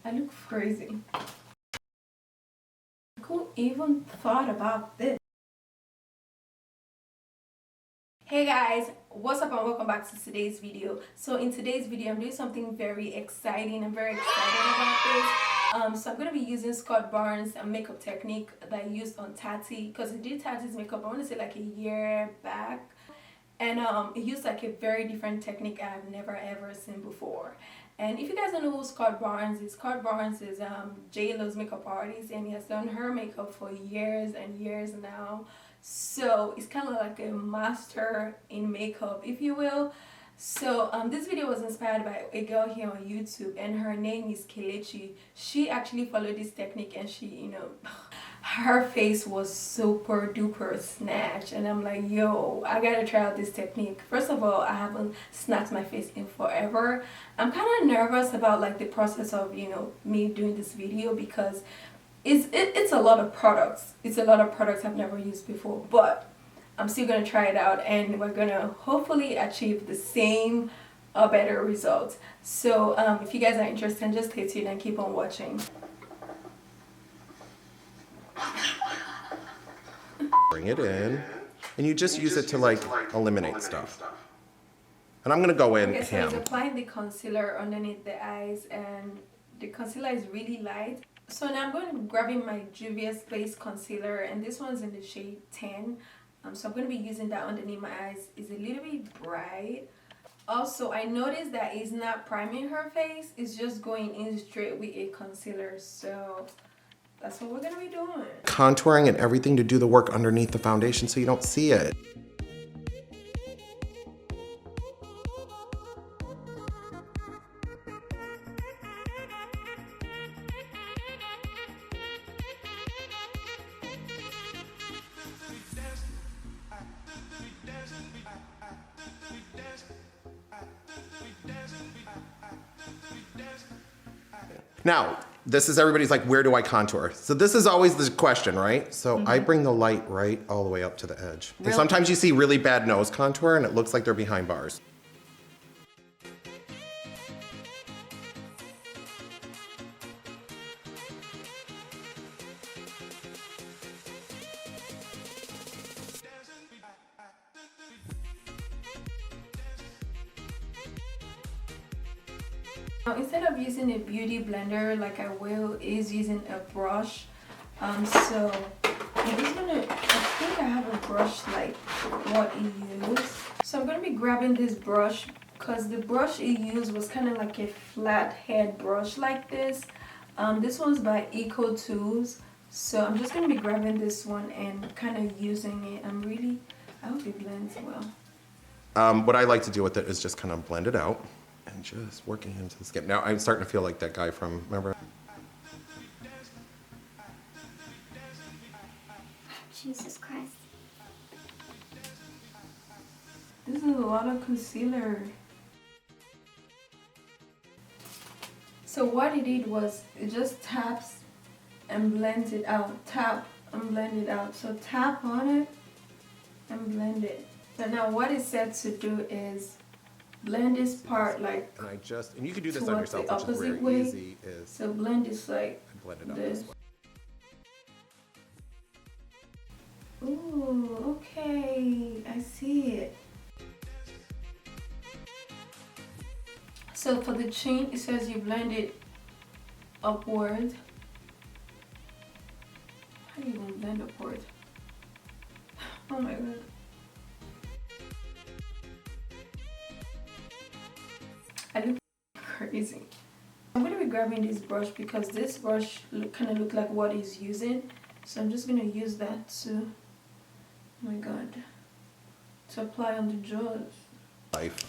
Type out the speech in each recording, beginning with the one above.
I look crazy. Who even thought about this? Hey guys, what's up and welcome back to today's video. So in today's video I'm doing something very exciting. I'm very excited about this. So I'm going to be using Scott Barnes' makeup technique that I used on Tati, because I did Tati's makeup, I want to say like a year back, and it used like a very different technique I've never ever seen before. And if you guys don't know who Scott Barnes is J-Lo's makeup artist, and he has done her makeup for years and years now. So it's kind of like a master in makeup, if you will. So this video was inspired by a girl here on YouTube, and her name is Kelechi. She actually followed this technique, and she, her face was super duper snatched, and I'm like, yo, I gotta try out this technique. First of all, I haven't snatched my face in forever. I'm kind of nervous about like the process of me doing this video, because it's a lot of products. It's a lot of products I've never used before, but I'm still gonna try it out, and we're gonna hopefully achieve the same or better results. So if you guys are interested, just stay tuned and keep on watching. Bring it in, and you just use it to like eliminate stuff. And I'm gonna go in okay, so I was ham. applying the concealer underneath the eyes, and the concealer is really light. So now I'm going to be grabbing my Juvia's Place concealer, and this one's in the shade 10. So I'm going to be using that underneath my eyes. It's a little bit bright. Also, I noticed that it's not priming her face. It's just going in straight with a concealer. So that's what we're going to be doing. Contouring and everything to do the work underneath the foundation so you don't see it. Now, this is everybody's like, where do I contour? So this is always the question, right? So I bring the light right all the way up to the edge. Really? And sometimes you see really bad nose contour and it looks like they're behind bars. Now, instead of using a beauty blender like I will, is using a brush. So I'm just gonna, I think I have a brush like what he used. So I'm gonna be grabbing this brush, because the brush he used was kind of like a flat head brush like this. This one's by Eco Tools. So I'm just gonna be grabbing this one and kind of using it. I hope it blends well. What I like to do with it is just kind of blend it out and just working into the skin. Now I'm starting to feel like that guy from, remember? Jesus Christ. This is a lot of concealer. So what it did was, it just taps and blends it out. Tap and blend it out. So tap on it and blend it. So now what it's said to do is blend this part like, and you can do this on yourself, which is very way. easy. So blend this like blend it up this. Ooh, okay, I see it. So for the chin, it says you blend it upward. How do you even blend upward? Oh my god. I look crazy. I'm going to be grabbing this brush, because this brush kind of look like what he's using. So I'm just going to use that to, oh my god, to apply on the jaws. Life.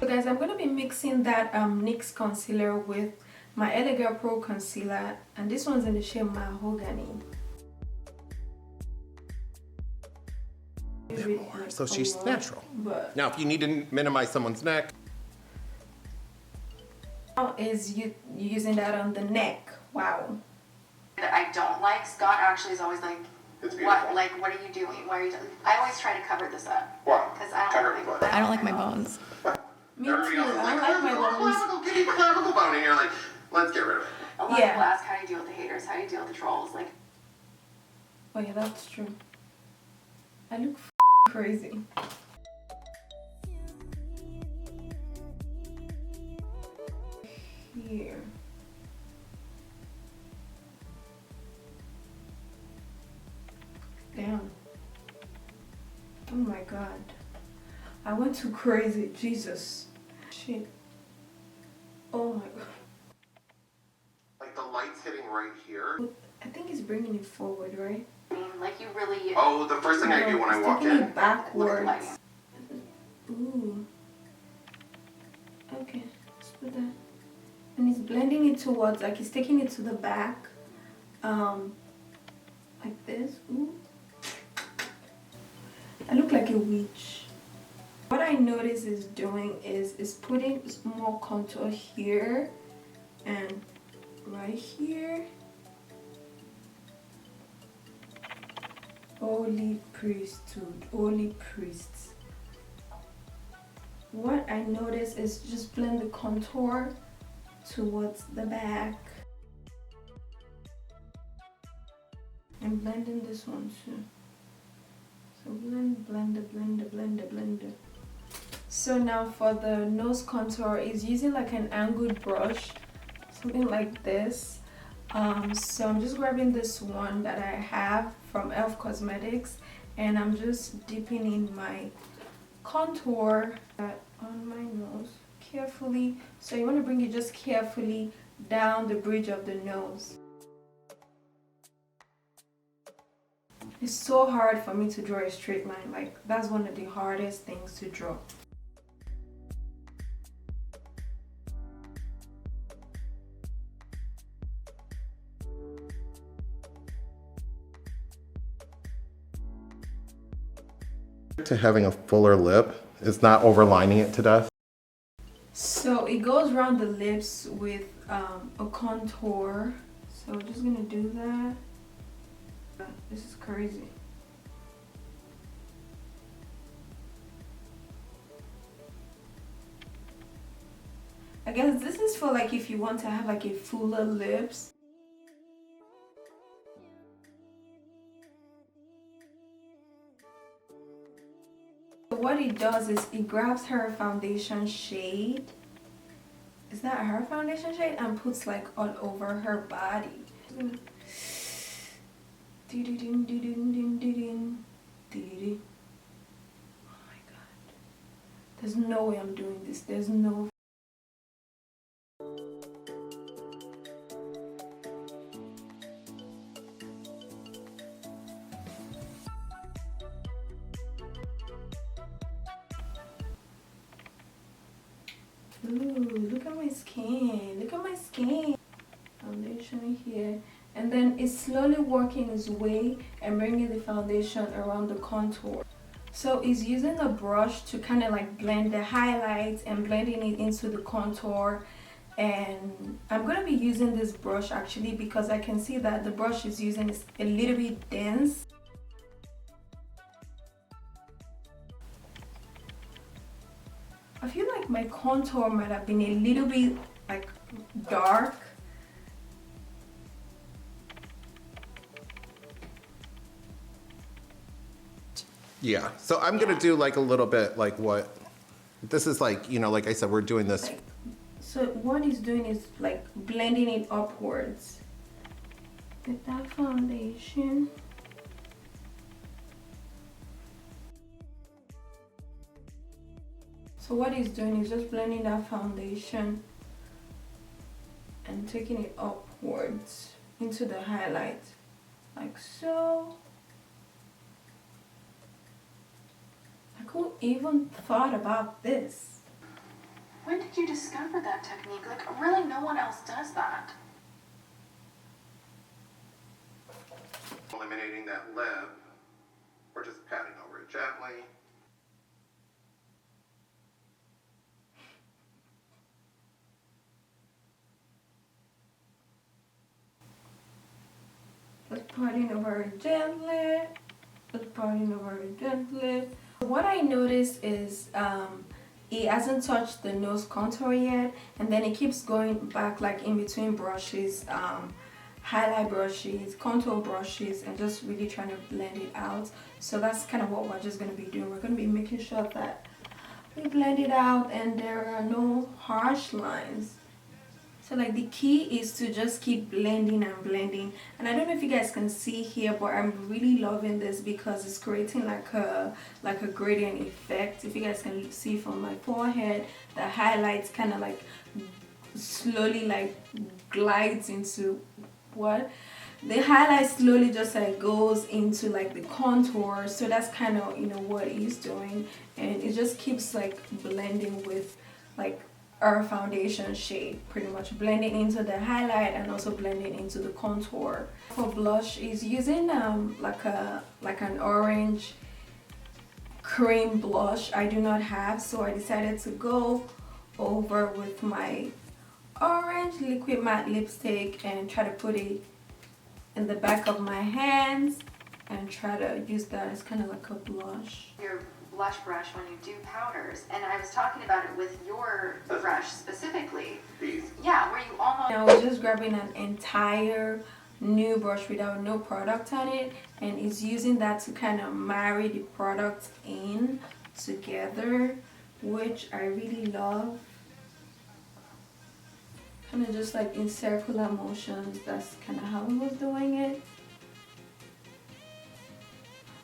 So guys, I'm going to be mixing that NYX concealer with my Elegant Pro concealer, and this one's in the shade Mahogany. So she's natural. But now, if you need to minimize someone's neck, how is you using that on the neck? Wow. That I don't like, Scott actually is always like, It's beautiful. What are you doing? Why are you doing? I always try to cover this up. Why? Because I don't like my bones. Me too. Everybody else is I like, don't like my bones. clavicle bone, and you're like, let's get rid of it. A lot of Yeah. people ask how do you deal with the haters, how do you deal with the trolls. Like, Oh yeah, that's true. I look crazy. Here. Damn. Oh my god. I went too crazy. Jesus. Shit. Oh my god. Like the light's hitting right here. I think it's bringing it forward, right? I mean, like you really. Oh, the first thing I do when I walk taking in. it backwards. Look at the Ooh. Okay, let's put that. And it's blending it towards, like it's taking it to the back. Like this. Ooh. I look like a witch. What I notice is doing is putting more contour here and right here. Holy priesthood, holy priests. What I notice is just blend the contour towards the back. And blending this one too. So blend, blend, blend, blend, blend. So now for the nose contour, is using like an angled brush, something like this. So I'm just grabbing this one that I have from e.l.f. Cosmetics, and I'm just dipping in my contour on my nose carefully. So you want to bring it just carefully down the bridge of the nose. It's so hard for me to draw a straight line. Like, that's one of the hardest things to draw. To having a fuller lip is not overlining it to death. So it goes around the lips with a contour. So we're just gonna do that. This is crazy. I guess this is for like if you want to have like a fuller lips. What it does is it grabs her foundation shade. Is that her foundation shade? And puts like all over her body. Oh my god. There's no way I'm doing this. There's no. Ooh, look at my skin. Look at my skin. Foundation here. And then it's slowly working its way and bringing the foundation around the contour. So it's using a brush to kind of like blend the highlights and blending it into the contour. And I'm going to be using this brush actually because I can see that the brush is using is a little bit dense. I feel like my contour might have been a little bit like dark. Yeah, so I'm gonna do like a little bit like what, this is like, you know, like I said, we're doing this. So what he's doing is like blending it upwards with that foundation. So what he's doing is just blending that foundation and taking it upwards into the highlight, like so. Who even thought about this? When did you discover that technique? Like, really, no one else does that. Eliminating that lip, or just patting over it gently. Let's Parting over it gently. Just parting over it gently. What I noticed is it hasn't touched the nose contour yet, and then it keeps going back like in between brushes, highlight brushes, contour brushes, and just really trying to blend it out. So that's kind of what we're just going to be doing. We're going to be making sure that we blend it out and there are no harsh lines. So like the key is to just keep blending and blending. And I don't know if you guys can see here, but I'm really loving this because it's creating like a gradient effect. If you guys can see from my forehead, the highlights kind of like slowly like glides into what? The highlight slowly just like goes into like the contour. So that's kind of, you know, what he's doing, and it just keeps like blending with like our foundation shade, pretty much blending into the highlight and also blending into the contour. For blush is using like an orange cream blush I do not have, so I decided to go over with my orange liquid matte lipstick and try to put it in the back of my hands and try to use that as kind of like a blush. Your blush brush when you do powders, and I was talking about it with your brush specifically. Yeah, where you almost... I was just grabbing an entire new brush without no product on it, and it's using that to kind of marry the products in together, which I really love. Kind of just like in circular motions. That's kind of how I was doing it.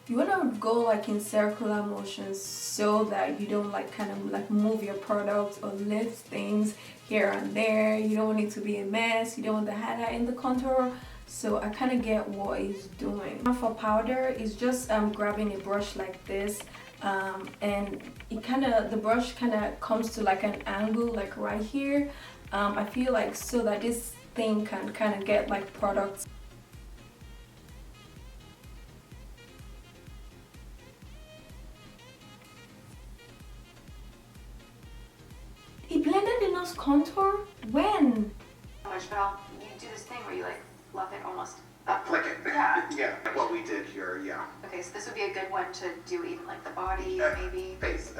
You want to go like in circular motions so that you don't like kind of like move your products or lift things here and there. You don't want it to be a mess. You don't want the highlight in the contour. So I kind of get what he's doing. Now for powder, it's just grabbing a brush like this, and it the brush kind of comes to like an angle like right here. I feel like so that this thing can kind of get like products. He blended the nose contour? When? But you do this thing where you like fluff it almost up. Flick it. Yeah. Yeah, what we did here, yeah. Okay, so this would be a good one to do even like the body, maybe. Face.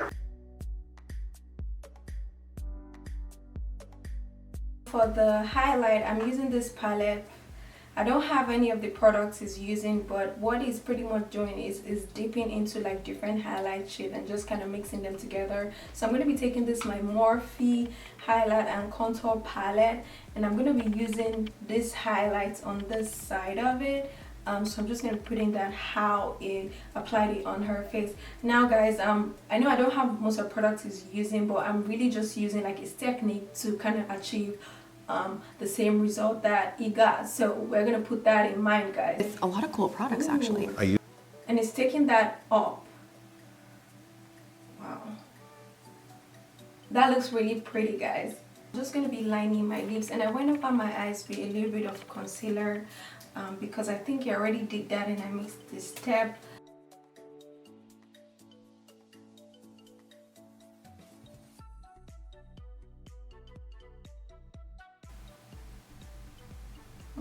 For the highlight, I'm using this palette. I don't have any of the products he's using, but what he's pretty much doing is dipping into like different highlight shades and just kind of mixing them together. So I'm going to be taking this my Morphe highlight and contour palette, and I'm going to be using this highlights on this side of it. So I'm just going to put in that how it applied it on her face. Now guys, I know I don't have most of the products he's using, but I'm really just using like his technique to kind of achieve the same result that he got. So we're gonna put that in mind, guys. A lot of cool products, actually. And it's taking that up. Wow, that looks really pretty, guys. I'm just gonna be lining my lips, and I went over my eyes with a little bit of concealer because I think I already did that and I mixed this step.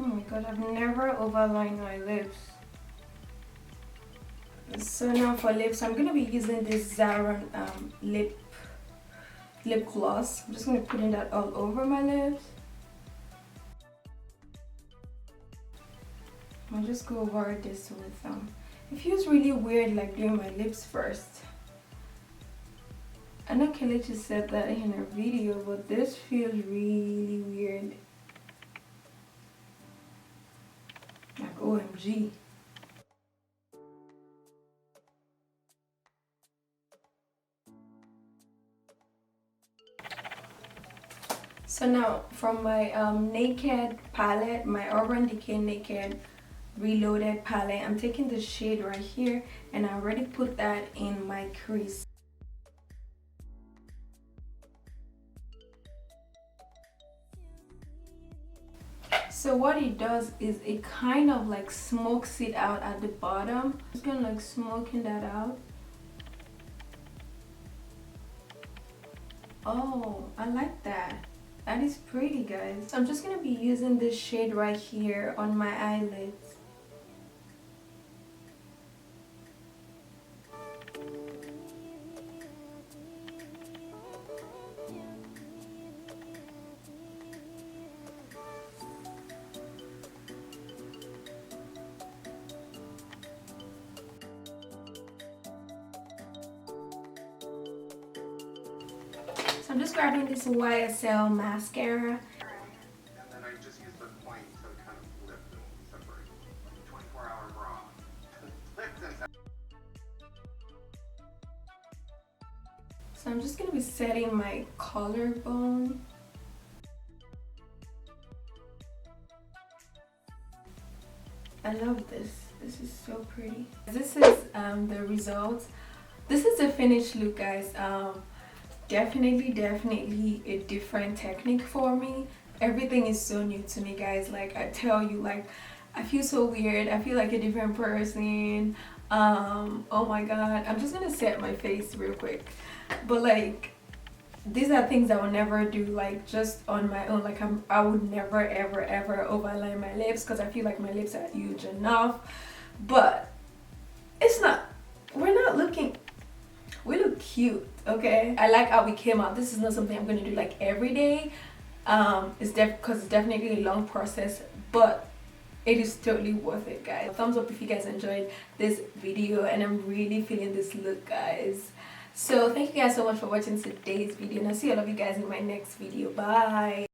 Oh my god, I've never overlined my lips. So now for lips, I'm gonna be using this Zara lip gloss. I'm just gonna put in that all over my lips. I'll just go over this with it feels really weird like doing my lips first. I know Kelechi said that in her video, but this feels really weird. Like OMG. So now from my Naked palette, my Urban Decay Naked Reloaded palette, I'm taking the shade right here and I already put that in my crease. So what it does is it kind of like smokes it out at the bottom. Just gonna like smoking that out. Oh, I like that. That is pretty, guys. So I'm just gonna be using this shade right here on my eyelids. I'm just grabbing this YSL mascara. And then I just use the point to kind of lift and separate. 24-hour bra. So I'm just gonna be setting my collarbone. I love this. This is so pretty. This is the result. This is the finished look, guys. Definitely a different technique for me. Everything is so new to me, guys. Like I tell you, like I feel so weird. I feel like a different person. Oh my god. I'm just gonna set my face real quick. But like these are things I would never do, like just on my own. Like I would never ever overline my lips because I feel like my lips are huge enough. But it's not, we look cute, okay? I like how we came out. This is not something I'm gonna do like every day. It's because it's definitely a long process, but it is totally worth it, guys. Thumbs up if you guys enjoyed this video, and I'm really feeling this look, guys. So thank you guys so much for watching today's video, and I'll see all of you guys in my next video. Bye.